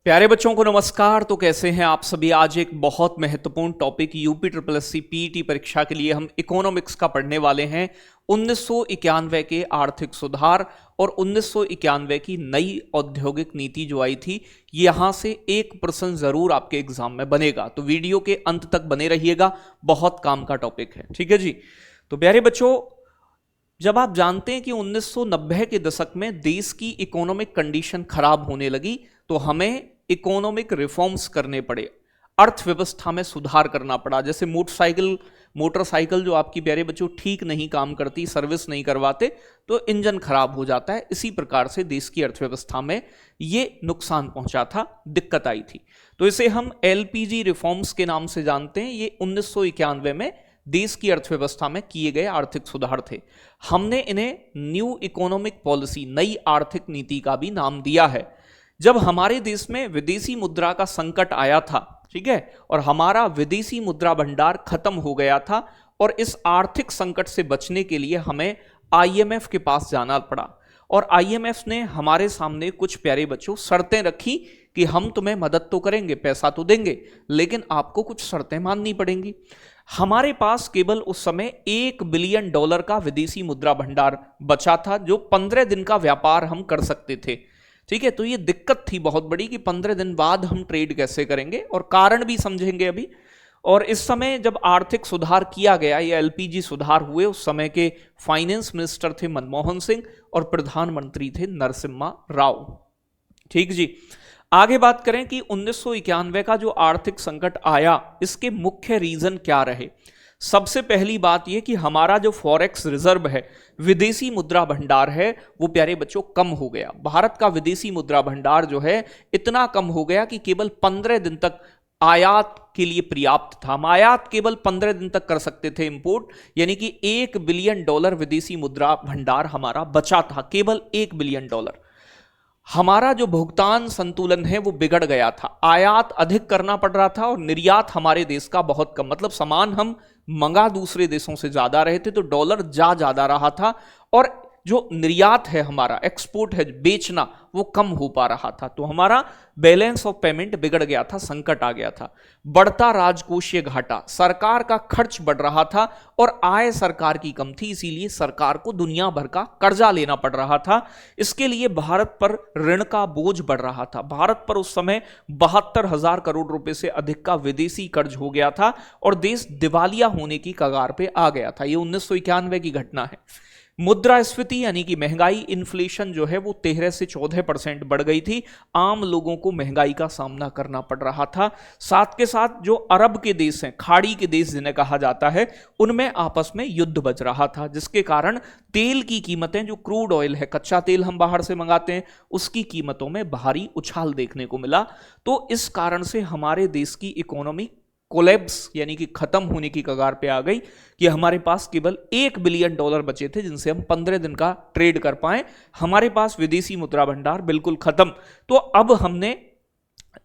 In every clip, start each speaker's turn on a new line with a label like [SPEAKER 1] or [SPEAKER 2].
[SPEAKER 1] प्यारे बच्चों को नमस्कार। तो कैसे हैं आप सभी। आज एक बहुत महत्वपूर्ण topic UP triple S C PET परीक्षा के लिए हम इकोनॉमिक्स का पढ़ने वाले हैं। 1991 के आर्थिक सुधार और 1991 की नई औद्योगिक नीति जो आई थी, यहां से एक प्रश्न जरूर आपके एग्जाम में बनेगा, तो वीडियो के अंत तक बने रहिएगा। बहुत काम का टॉपिक है, ठीक है जी। तो प्यारे बच्चों, जब आप जानते हैं कि 1990 के दशक में देश की इकोनॉमिक कंडीशन खराब होने लगी, तो हमें इकोनॉमिक रिफॉर्म्स करने पड़े, अर्थव्यवस्था में सुधार करना पड़ा। जैसे मोटरसाइकिल जो आपकी प्यारे बच्चों ठीक नहीं काम करती, सर्विस नहीं करवाते, तो इंजन खराब हो जाता है। इसी प्रकार से देश की अर्थव्यवस्था में ये नुकसान पहुंचा था, दिक्कत आई थी। तो इसे हम एलपीजी रिफॉर्म्स के नाम से जानते हैं। ये 1991 में देश की अर्थव्यवस्था में किए गए आर्थिक सुधार थे। हमने इन्हें न्यू इकोनॉमिक पॉलिसी, नई आर्थिक नीति का भी नाम दिया है। जब हमारे देश में विदेशी मुद्रा का संकट आया था, ठीक है, और हमारा विदेशी मुद्रा भंडार खत्म हो गया था, और इस आर्थिक संकट से बचने के लिए हमें आईएमएफ के पास जाना पड़ा। और आईएमएफ ने हमारे सामने कुछ प्यारे बच्चों शर्तें रखी कि हम तुम्हें मदद तो करेंगे, पैसा तो देंगे, लेकिन आपको कुछ शर्तें माननी पड़ेंगी। हमारे पास केवल उस समय $1 बिलियन का विदेशी मुद्रा भंडार बचा था, जो 15 दिन का व्यापार हम कर सकते थे, ठीक है। तो ये दिक्कत थी बहुत बड़ी कि 15 दिन बाद हम ट्रेड कैसे करेंगे, और कारण भी समझेंगे अभी। और इस समय जब आर्थिक सुधार किया गया, ये एलपीजी सुधार हुए, उस समय के फाइनेंस मिनिस्टर थे मनमोहन सिंह और प्रधानमंत्री थे नरसिम्हा राव, ठीक जी। आगे बात करें कि 1991 का जो आर्थिक संकट आया, इसके मुख्य रीजन क्या रहे। सबसे पहली बात यह कि हमारा जो फॉरेक्स रिजर्व है, विदेशी मुद्रा भंडार है, वो प्यारे बच्चों कम हो गया। भारत का विदेशी मुद्रा भंडार जो है इतना कम हो गया कि केवल 15 दिन तक आयात के लिए पर्याप्त था। हम आयात केवल 15 दिन तक कर सकते थे इंपोर्ट, यानी कि $1 बिलियन विदेशी मुद्रा भंडार हमारा बचा था, केवल $1 बिलियन। हमारा जो भुगतान संतुलन है वो बिगड़ गया था, आयात अधिक करना पड़ रहा था और निर्यात हमारे देश का बहुत कम, मतलब सामान हम मंगा दूसरे देशों से ज्यादा रहे थे, तो डॉलर ज्यादा रहा था, और जो निर्यात है हमारा, एक्सपोर्ट है बेचना, वो कम हो पा रहा था। तो हमारा बैलेंस ऑफ पेमेंट बिगड़ गया था, संकट आ गया था। बढ़ता राजकोषीय घाटा, सरकार का खर्च बढ़ रहा था और आय सरकार की कम थी, इसीलिए सरकार को दुनिया भर का कर्जा लेना पड़ रहा था। इसके लिए भारत पर ऋण का बोझ बढ़ रहा था। भारत पर उस समय 72,000 करोड़ रुपए से अधिक का विदेशी कर्ज हो गया था और देश दिवालिया होने की कगार पे आ गया था। ये 1991 की घटना है। मुद्रास्फीति यानी कि महंगाई, इन्फ्लेशन जो है वो 13 से 14% बढ़ गई थी। आम लोगों को महंगाई का सामना करना पड़ रहा था। साथ के साथ जो अरब के देश हैं, खाड़ी के देश जिन्हें कहा जाता है, उनमें आपस में युद्ध बच रहा था, जिसके कारण तेल की कीमतें, जो क्रूड ऑयल है, कच्चा तेल हम बाहर से मंगाते हैं, उसकी कीमतों में भारी उछाल देखने को मिला। तो इस कारण से हमारे देश की इकोनॉमी कोलैप्स यानी कि खत्म होने की कगार पे आ गई कि हमारे पास केवल $1 बिलियन बचे थे, जिनसे हम 15 दिन का ट्रेड कर पाए। हमारे पास विदेशी मुद्रा भंडार बिल्कुल खत्म। तो अब हमने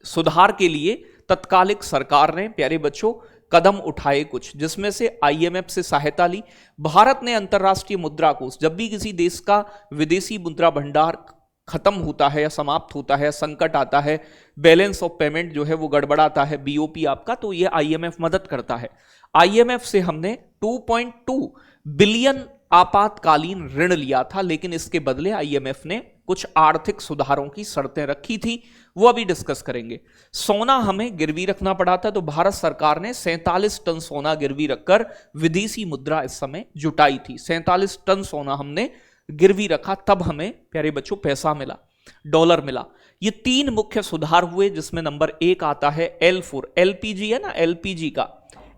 [SPEAKER 1] सुधार के लिए तत्कालिक सरकार ने प्यारे बच्चों कदम उठाए कुछ, जिसमें से आईएमएफ से सहायता ली। भारत ने अंतरराष्ट्रीय मुद्रा कोष, जब भी किसी देश का विदेशी मुद्रा भंडार खत्म होता है या समाप्त होता है, संकट आता है, बैलेंस ऑफ पेमेंट जो है वो गड़बड़ाता है, बीओपी आपका, तो ये आईएमएफ मदद करता है। आईएमएफ से हमने 2.2 बिलियन आपातकालीन ऋण लिया था, लेकिन इसके बदले आईएमएफ ने कुछ आर्थिक सुधारों की शर्तें रखी थी, वो अभी डिस्कस करेंगे। सोना हमें गिरवी रखना पड़ा था, तो भारत सरकार ने 47 टन सोना गिरवी रखकर विदेशी मुद्रा इस समय जुटाई थी। 47 टन सोना हमने गिरवी रखा, तब हमें प्यारे बच्चों पैसा मिला, डॉलर मिला। ये 3 मुख्य सुधार हुए, जिसमें नंबर 1 आता है L4, एलपीजी है ना,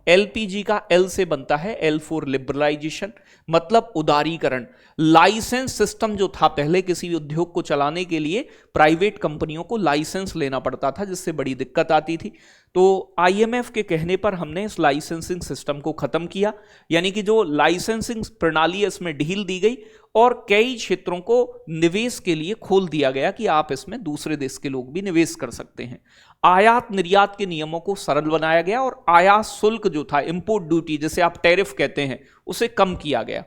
[SPEAKER 1] एलपीजी का एल से बनता है L4, लिबरलाइजेशन, मतलब उदारीकरण। लाइसेंस सिस्टम जो था पहले, किसी उद्योग को चलाने के लिए प्राइवेट कंपनियों को लाइसेंस लेना पड़ता था, जिससे बड़ी दिक्कत आती थी। तो आईएमएफ के कहने पर हमने इस लाइसेंसिंग सिस्टम को खत्म किया, यानी कि जो लाइसेंसिंग प्रणाली है इसमें ढील दी गई और कई क्षेत्रों को निवेश के लिए खोल दिया गया कि आप इसमें दूसरे देश के लोग भी निवेश कर सकते हैं। आयात निर्यात के नियमों को सरल बनाया गया और आयात शुल्क जो था, इंपोर्ट ड्यूटी जिसे आप टैरिफ कहते हैं, उसे कम किया गया।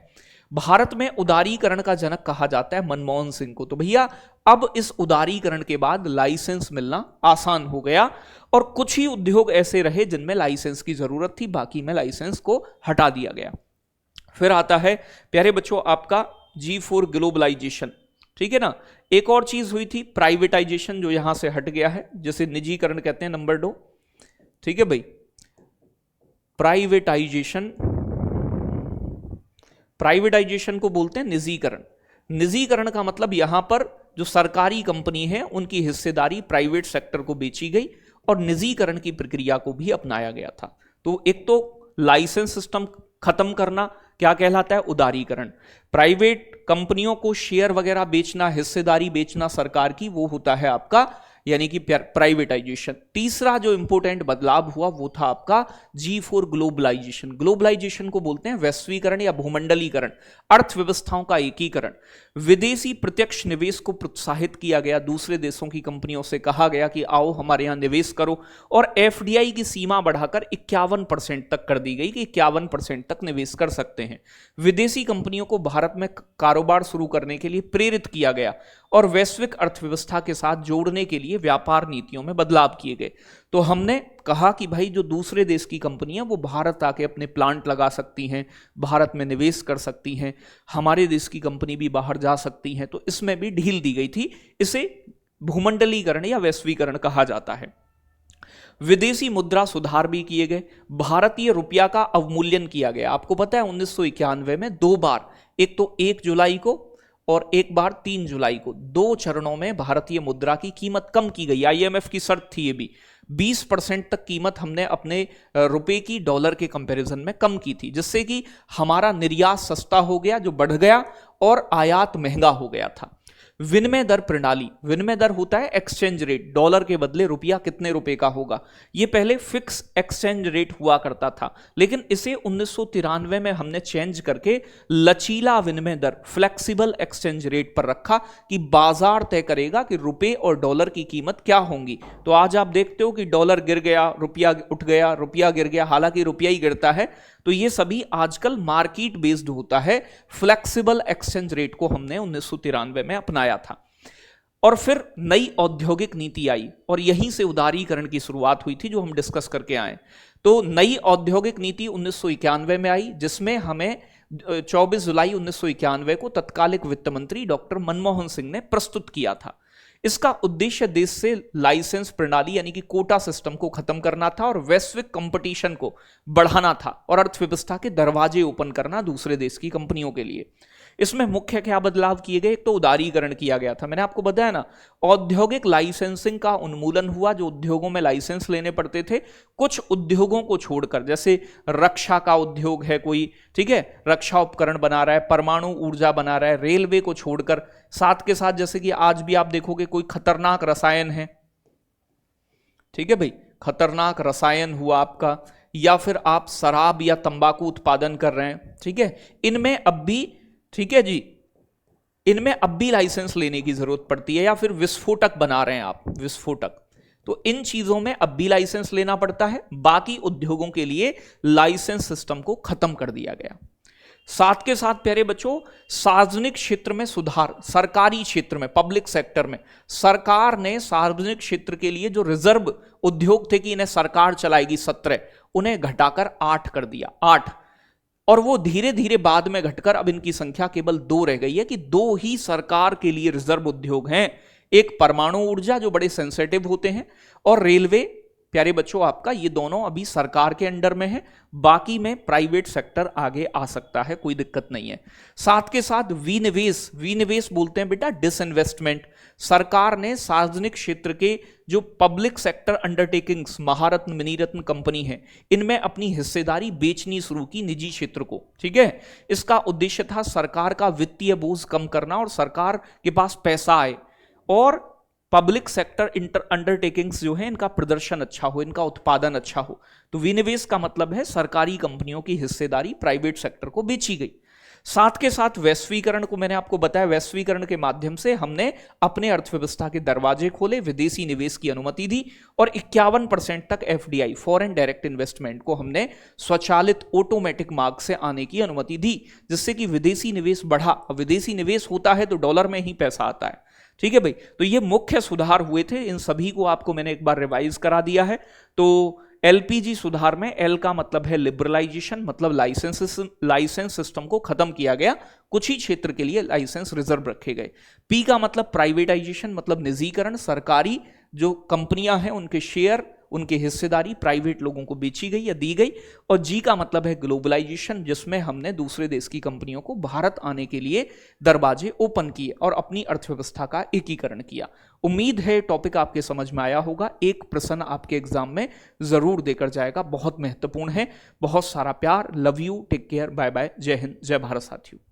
[SPEAKER 1] भारत में उदारीकरण का जनक कहा जाता है मनमोहन सिंह को। तो भैया अब इस उदारीकरण के बाद लाइसेंस मिलना आसान हो गया और कुछ ही उद्योग ऐसे रहे जिनमें लाइसेंस की जरूरत थी, बाकी में लाइसेंस को हटा दिया गया। फिर आता है प्यारे बच्चों आपका G4 ग्लोबलाइजेशन, ठीक है ना। एक और चीज हुई थी प्राइवेटाइजेशन, जो यहां से हट गया है, जिसे निजीकरण कहते हैं, नंबर 2, ठीक है भाई। प्राइवेटाइजेशन को बोलते हैं निजीकरण। निजीकरण का मतलब यहां पर जो सरकारी कंपनी है उनकी हिस्सेदारी प्राइवेट सेक्टर को बेची गई और निजीकरण की प्रक्रिया को भी अपनाया गया था। तो एक तो लाइसेंस सिस्टम खत्म करना क्या कहलाता है, उदारीकरण। प्राइवेट कंपनियों को शेयर वगैरह बेचना, हिस्सेदारी बेचना सरकार की, वो होता है आपका यानी कि प्राइवेटाइजेशन। तीसरा जो इंपोर्टेंट बदलाव हुआ वो था आपका G4 ग्लोबलाइजेशन। ग्लोबलाइजेशन को बोलते हैं वैश्वीकरण या भूमंडलीकरण, अर्थव्यवस्थाओं का एकीकरण। विदेशी प्रत्यक्ष निवेश को प्रोत्साहित किया गया, दूसरे देशों की कंपनियों से कहा गया कि आओ हमारे यहां निवेश करो, और FDI की सीमा बढ़ाकर 51% तक कर दी गई कि 51% तक निवेश कर सकते हैं। विदेशी कंपनियों को भारत में कारोबार शुरू करने के लिए प्रेरित किया गया और वैश्विक अर्थव्यवस्था के साथ जोड़ने के लिए व्यापार नीतियों में बदलाव किए गए। तो हमने कहा कि भाई जो दूसरे देश की कंपनी है वो भारत आके अपने प्लांट लगा सकती हैं, भारत में निवेश कर सकती हैं, हमारे देश की कंपनी भी बाहर जा सकती हैं, तो इसमें भी ढील दी गई थी। इसे भूमंडलीकरण या वैश्वीकरण कहा जाता है। विदेशी मुद्रा सुधार भी किए गए, भारतीय रुपया का अवमूल्यन किया गया। आपको पता है 1991 में 2 बार, एक तो 1 जुलाई को और एक बार 3 जुलाई को, 2 चरणों में भारतीय मुद्रा की कीमत कम की गई। IMF की शर्त थी ये भी, 20% तक कीमत हमने अपने रुपए की डॉलर के कंपैरिजन में कम की थी, जिससे कि हमारा निर्यात सस्ता हो गया जो बढ़ गया और आयात महंगा हो गया था। विनिमय दर प्रणाली, विनिमय दर होता है एक्सचेंज रेट, डॉलर के बदले रुपया कितने रुपए का होगा। ये पहले फिक्स एक्सचेंज रेट हुआ करता था, लेकिन इसे 1993 में हमने चेंज करके लचीला विनिमय दर, फ्लेक्सिबल एक्सचेंज रेट पर रखा कि बाजार तय करेगा कि रुपए और डॉलर की कीमत क्या होंगी। तो आज आप देखते हो कि डॉलर गिर गया, रुपया उठ गया, रुपया गिर गया, हालांकि रुपया ही गिरता है। तो ये सभी आजकल मार्केट बेस्ड होता है। फ्लेक्सिबल एक्सचेंज रेट को हमने 1993 में अपनाया था। और फिर नई औद्योगिक नीति आई और यहीं से उदारीकरण की शुरुआत हुई थी, जो हम डिस्कस करके आए। तो नई औद्योगिक नीति 1991 में आई, जिसमें हमें 24 जुलाई 1991 को तत्कालिक वित्त मंत्री डॉक्टर मनमोहन सिंह ने प्रस्तुत किया था। इसका उद्देश्य देश से लाइसेंस प्रणाली यानी कि कोटा सिस्टम को खत्म करना था और वैश्विक कंपटीशन को बढ़ाना था और अर्थव्यवस्था के दरवाजे ओपन करना दूसरे देश की कंपनियों के लिए। इसमें मुख्य क्या बदलाव किए गए, तो उदारीकरण किया गया था। मैंने आपको बताया ना, औद्योगिक लाइसेंसिंग का उन्मूलन हुआ, जो उद्योगों में लाइसेंस लेने पड़ते थे कुछ उद्योगों को छोड़कर, जैसे रक्षा का उद्योग है कोई, ठीक है, रक्षा उपकरण बना रहा है, परमाणु ऊर्जा बना रहा है, रेलवे को छोड़कर। साथ के साथ जैसे कि आज भी आप देखोगे कोई खतरनाक रसायन है, ठीक है भाई, खतरनाक रसायन हुआ आपका, या फिर आप शराब या तंबाकू उत्पादन कर रहे हैं, ठीक है, इनमें अब भी, ठीक है जी, इनमें अब भी लाइसेंस लेने की जरूरत पड़ती है। या फिर विस्फोटक बना रहे हैं आप, विस्फोटक, तो इन चीजों में अब भी लाइसेंस लेना पड़ता है। बाकी उद्योगों के लिए लाइसेंस सिस्टम को खत्म कर दिया गया। साथ के साथ प्यारे बच्चों, सार्वजनिक क्षेत्र में सुधार, सरकारी क्षेत्र में, पब्लिक सेक्टर में सरकार ने सार्वजनिक क्षेत्र के लिए जो रिजर्व उद्योग थे कि इन्हें सरकार चलाएगी 17, उन्हें घटाकर 8 कर दिया, 8। और वो धीरे धीरे बाद में घटकर अब इनकी संख्या केवल 2 रह गई है कि 2 ही सरकार के लिए रिजर्व उद्योग हैं। एक परमाणु ऊर्जा जो बड़े सेंसिटिव होते हैं, और रेलवे, प्यारे बच्चों आपका ये दोनों अभी सरकार के अंडर में है। बाकी में प्राइवेट सेक्टर आगे आ सकता है, कोई दिक्कत नहीं है। साथ के साथ विनिवेश, विनिवेश बोलते हैं बेटा डिसइन्वेस्टमेंट। सरकार ने सार्वजनिक क्षेत्र के जो पब्लिक सेक्टर अंडरटेकिंग्स, महारत्न, मिनीरत्न कंपनी है, इनमें अपनी हिस्सेदारी बेचनी शुरू की निजी क्षेत्र को, ठीक है। इसका उद्देश्य था सरकार का वित्तीय बोझ कम करना और सरकार के पास पैसा आए और पब्लिक सेक्टर अंडरटेकिंग्स जो है इनका प्रदर्शन अच्छा हो, इनका उत्पादन अच्छा हो। तो विनिवेश का मतलब है सरकारी कंपनियों की हिस्सेदारी प्राइवेट सेक्टर को बेची गई। साथ के साथ वैश्वीकरण को मैंने आपको बताया, वैश्वीकरण के माध्यम से हमने अपने अर्थव्यवस्था के दरवाजे खोले, विदेशी निवेश की अनुमति दी और 51% तक एफडीआई, फॉरेन डायरेक्ट इन्वेस्टमेंट को हमने स्वचालित ऑटोमेटिक मार्ग से आने की अनुमति दी, जिससे कि विदेशी निवेश बढ़ा। विदेशी निवेश होता है तो डॉलर में ही पैसा आता है। ठीक है भाई, तो ये मुख्य सुधार हुए थे, इन सभी को आपको मैंने एक बार रिवाइज करा दिया है। तो एलपीजी सुधार में एल का मतलब है लिबरलाइजेशन, मतलब लाइसेंस सिस्टम को खत्म किया गया, कुछ ही क्षेत्र के लिए लाइसेंस रिजर्व रखे गए। पी का मतलब प्राइवेटाइजेशन, मतलब निजीकरण, सरकारी जो कंपनियां हैं उनके शेयर, उनकी हिस्सेदारी प्राइवेट लोगों को बेची गई या दी गई। और जी का मतलब है ग्लोबलाइजेशन, जिसमें हमने दूसरे देश की कंपनियों को भारत आने के लिए दरवाजे ओपन किए और अपनी अर्थव्यवस्था का एकीकरण किया। उम्मीद है टॉपिक आपके समझ में आया होगा। एक प्रश्न आपके एग्जाम में जरूर देकर जाएगा, बहुत महत्वपूर्ण है। बहुत सारा प्यार, love you, take care, bye bye, जय हिंद, जय भारत साथियों।